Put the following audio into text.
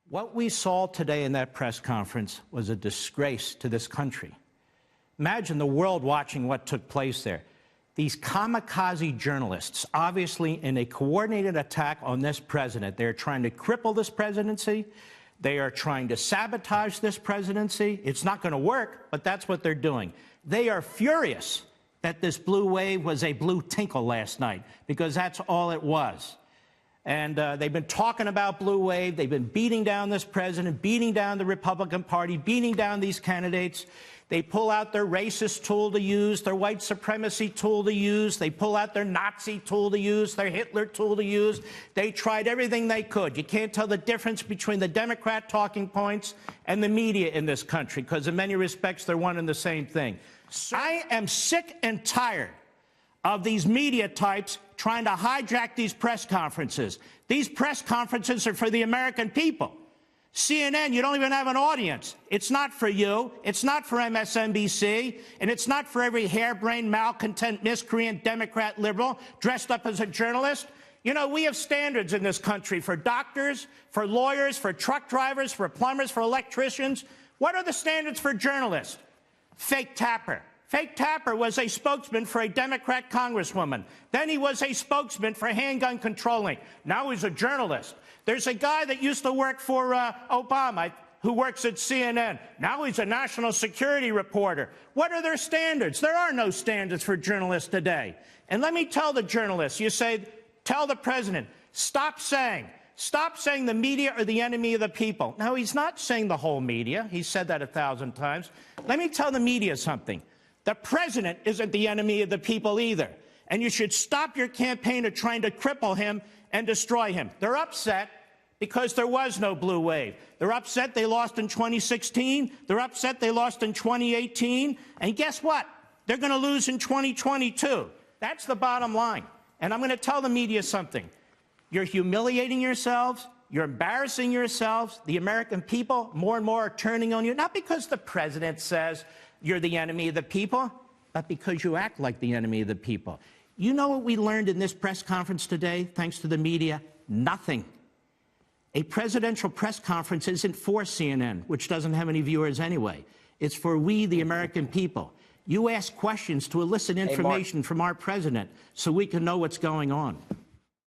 What we saw today in that press conference was a disgrace to this country. Imagine the world watching what took place there. These kamikaze journalists, obviously in a coordinated attack on this president, they're trying to cripple this presidency. They are trying to sabotage this presidency. It's not going to work, but that's what they're doing. They are furious that this blue wave was a blue tinkle last night, because that's all it was. And they've been talking about blue wave. They've been beating down this president, beating down the Republican Party, beating down these candidates. They pull out their racist tool to use, their white supremacy tool to use. They pull out their Nazi tool to use, their Hitler tool to use. They tried everything they could. You can't tell the difference between the Democrat talking points and the media in this country, because in many respects, they're one and the same thing. I am sick and tired of these media types trying to hijack these press conferences. These press conferences are for the American people. CNN, you don't even have an audience. It's not for you. It's not for MSNBC. And it's not for every harebrained, malcontent, miscreant, Democrat, liberal dressed up as a journalist. You know, we have standards in this country for doctors, for lawyers, for truck drivers, for plumbers, for electricians. What are the standards for journalists? Fake Tapper. Fake Tapper was a spokesman for a Democrat congresswoman. Then he was a spokesman for handgun controlling. Now he's a journalist. There's a guy that used to work for Obama who works at CNN. Now he's a national security reporter. What are their standards? There are no standards for journalists today. And let me tell the journalists, you say, tell the president, stop saying the media are the enemy of the people. Now, he's not saying the whole media. He's said that 1,000 times. Let me tell the media something. The president isn't the enemy of the people either. And you should stop your campaign of trying to cripple him and destroy him. They're upset because there was no blue wave. They're upset they lost in 2016. They're upset they lost in 2018. And guess what? They're going to lose in 2022. That's the bottom line. And I'm going to tell the media something. You're humiliating yourselves. You're embarrassing yourselves. The American people more and more are turning on you, not because the president says you're the enemy of the people, but because you act like the enemy of the people. You know what we learned in this press conference today, thanks to the media? Nothing. A presidential press conference isn't for CNN, which doesn't have any viewers anyway. It's for we, the American people. You ask questions to elicit information from our president so we can know what's going on.